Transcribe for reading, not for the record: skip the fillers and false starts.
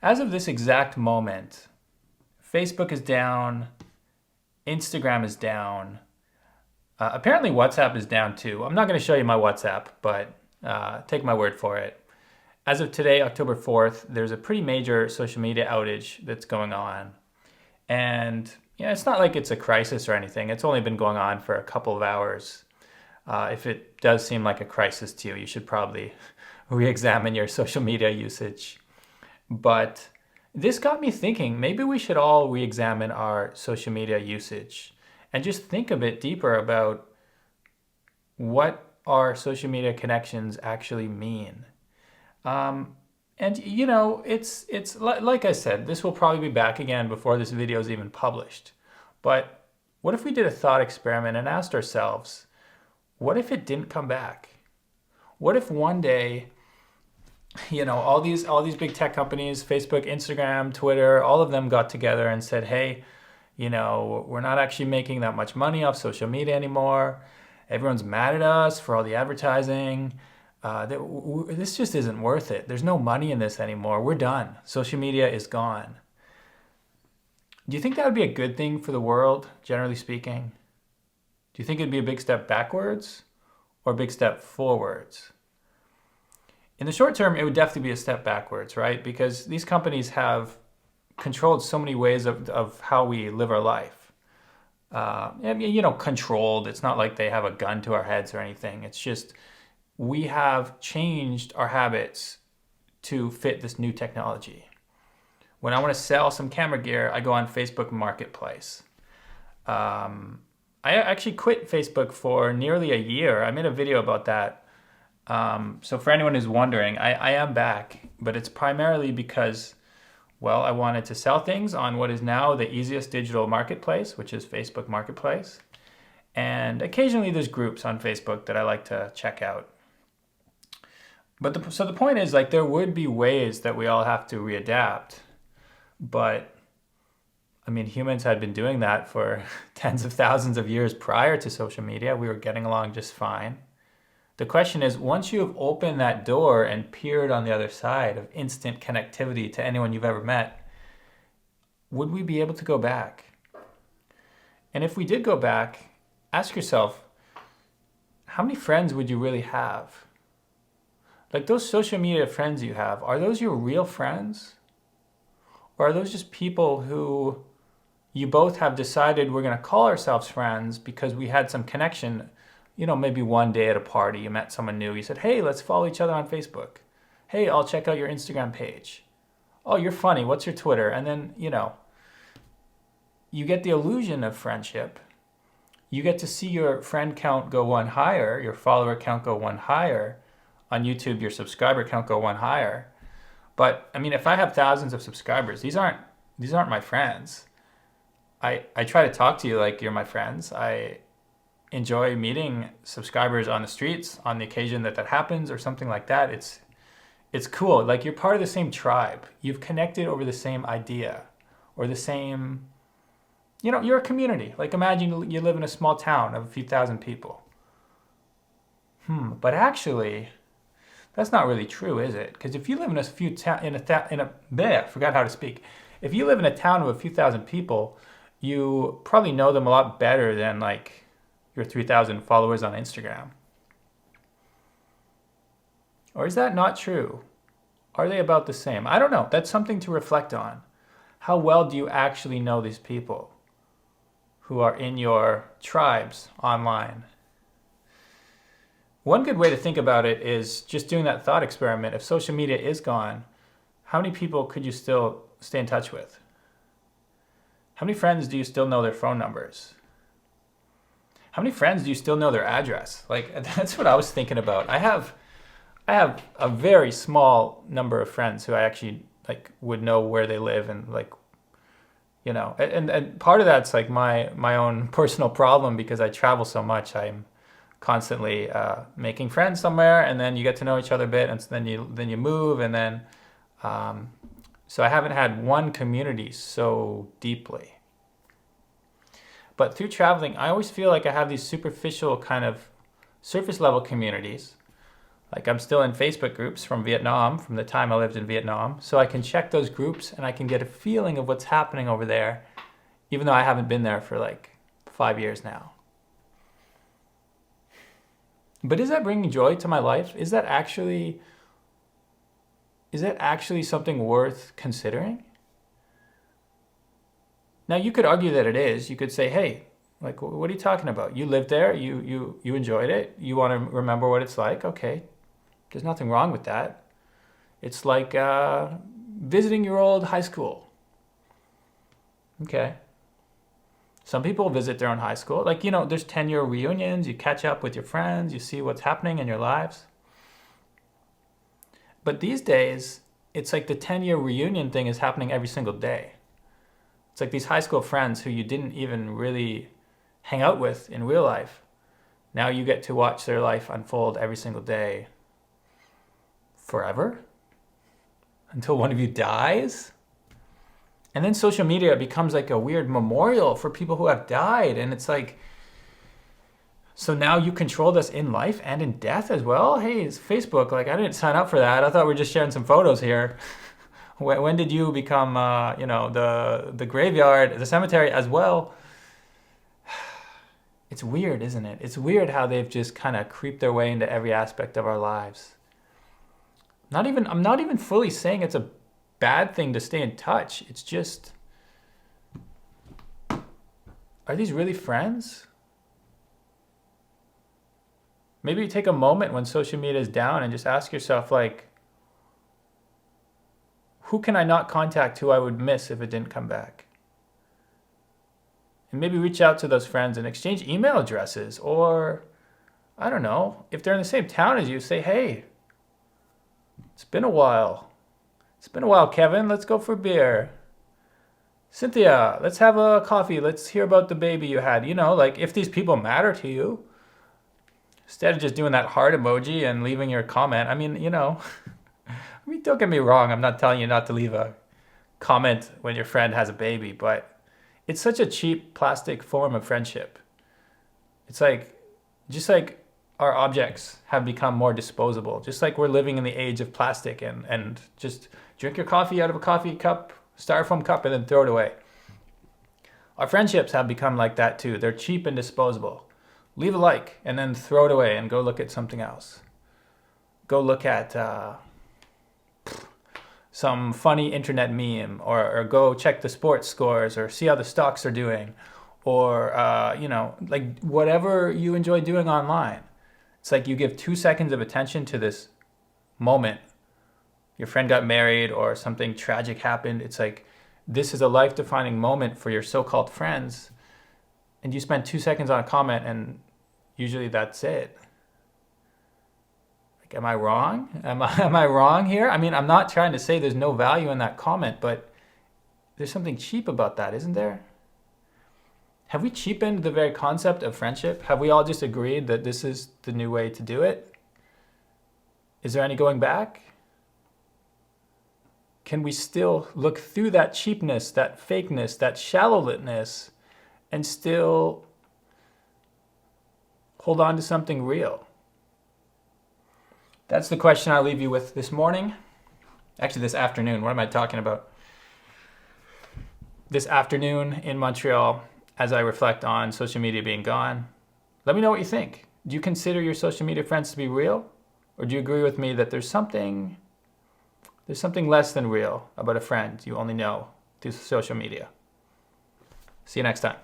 As of this exact moment, Facebook is down, Instagram is down. Apparently WhatsApp is down too. I'm not going to show you my WhatsApp, but take my word for it. As of today, October 4th, there's a pretty major social media outage that's going on. And it's not like it's a crisis or anything. It's only been going on for a couple of hours. If it does seem like a crisis to you, you should probably re-examine your social media usage. But this got me thinking, maybe we should all re-examine our social media usage and just think a bit deeper about what our social media connections actually mean. And it's like I said, this will probably be back again before this video is even published. But what if we did a thought experiment and asked ourselves, what if it didn't come back? What if one day, all these big tech companies, Facebook, Instagram, Twitter, all of them got together and said, hey, we're not actually making that much money off social media anymore. Everyone's mad at us for all the advertising. This just isn't worth it. There's no money in this anymore. We're done. Social media is gone. Do you think that would be a good thing for the world, generally speaking? Do you think it'd be a big step backwards or a big step forwards? In the short term, it would definitely be a step backwards, right? Because these companies have controlled so many ways of how we live our life. Controlled. It's not like they have a gun to our heads or anything. It's just we have changed our habits to fit this new technology. When I want to sell some camera gear, I go on Facebook Marketplace. I actually quit Facebook for nearly a year. I made a video about that. So for anyone who's wondering, I am back, but it's primarily because, I wanted to sell things on what is now the easiest digital marketplace, which is Facebook Marketplace. And occasionally there's groups on Facebook that I like to check out. But so the point is, there would be ways that we all have to readapt. But, humans had been doing that for tens of thousands of years prior to social media. We were getting along just fine. The question is, once you have opened that door and peered on the other side of instant connectivity to anyone you've ever met, would we be able to go back? And if we did go back, ask yourself, how many friends would you really have? Those social media friends you have, are those your real friends? Or are those just people who you both have decided we're going to call ourselves friends because we had some connection, maybe one day at a party, you met someone new, you said, hey, let's follow each other on Facebook. Hey, I'll check out your Instagram page. Oh, you're funny, what's your Twitter? And then, you get the illusion of friendship. You get to see your friend count go one higher, your follower count go one higher. On YouTube, your subscriber count go one higher. But if I have thousands of subscribers, these aren't my friends. I try to talk to you like you're my friends. I enjoy meeting subscribers on the streets on the occasion that happens or something like that. It's cool. You're part of the same tribe. You've connected over the same idea or the same, you're a community. Imagine you live in a small town of a few thousand people. But actually, that's not really true, is it? Because if you live in a few forgot how to speak. If you live in a town of a few thousand people, you probably know them a lot better than your 3,000 followers on Instagram. Or is that not true? Are they about the same? I don't know. That's something to reflect on. How well do you actually know these people who are in your tribes online? One good way to think about it is just doing that thought experiment. If social media is gone, how many people could you still stay in touch with? How many friends do you still know their phone numbers? How many friends do you still know their address? That's what I was thinking about. I have a very small number of friends who I actually would know where they live and and part of that's my own personal problem because I travel so much. I'm constantly making friends somewhere, and then you get to know each other a bit, and so then you move, and then so I haven't had one community so deeply. But through traveling, I always feel like I have these superficial kind of surface level communities. Like I'm still in Facebook groups from Vietnam, from the time I lived in Vietnam. So I can check those groups and I can get a feeling of what's happening over there, even though I haven't been there for like 5 years now. But is that bringing joy to my life? Is that actually something worth considering? Now you could argue that it is. You could say, hey, like, what are you talking about? You lived there, you enjoyed it, you want to remember what it's like, okay. There's nothing wrong with that. It's like visiting your old high school. Okay. Some people visit their own high school. Like, there's 10-year reunions. You catch up with your friends. You see what's happening in your lives. But these days, it's like the 10-year reunion thing is happening every single day. It's like these high school friends who you didn't even really hang out with in real life. Now you get to watch their life unfold every single day. Forever? Until one of you dies? And then social media becomes like a weird memorial for people who have died. And it's like, so now you controlled us in life and in death as well? Hey, it's Facebook. Like, I didn't sign up for that. I thought we were just sharing some photos here. When did you become, the graveyard, the cemetery as well? It's weird, isn't it? It's weird how they've just kind of creeped their way into every aspect of our lives. I'm not even fully saying it's a bad thing to stay in touch. It's just, are these really friends? Maybe you take a moment when social media is down and just ask yourself, like, who can I not contact who I would miss if it didn't come back? And maybe reach out to those friends and exchange email addresses, or, I don't know, if they're in the same town as you, say, hey, it's been a while. It's been a while, Kevin. Let's go for a beer. Cynthia, let's have a coffee. Let's hear about the baby you had. Like if these people matter to you, instead of just doing that heart emoji and leaving your comment. I mean, don't get me wrong. I'm not telling you not to leave a comment when your friend has a baby, but it's such a cheap plastic form of friendship. It's like, just like our objects have become more disposable, just like we're living in the age of plastic and just drink your coffee out of a coffee cup, styrofoam cup, and then throw it away. Our friendships have become like that too. They're cheap and disposable. Leave a like and then throw it away and go look at something else. Go look at some funny internet meme, or go check the sports scores, or see how the stocks are doing, or like whatever you enjoy doing online. It's like you give 2 seconds of attention to this moment. Your friend got married or something tragic happened. It's like, this is a life-defining moment for your so-called friends. And you spend 2 seconds on a comment and usually that's it. Like, am I wrong? Am I wrong here? I mean, I'm not trying to say there's no value in that comment, but there's something cheap about that, isn't there? Have we cheapened the very concept of friendship? Have we all just agreed that this is the new way to do it? Is there any going back? Can we still look through that cheapness, that fakeness, that shallowness, and still hold on to something real? That's the question I'll leave you with this morning. Actually, this afternoon. What am I talking about? This afternoon in Montreal, as I reflect on social media being gone. Let me know what you think. Do you consider your social media friends to be real? Or do you agree with me that there's something less than real about a friend you only know through social media? See you next time.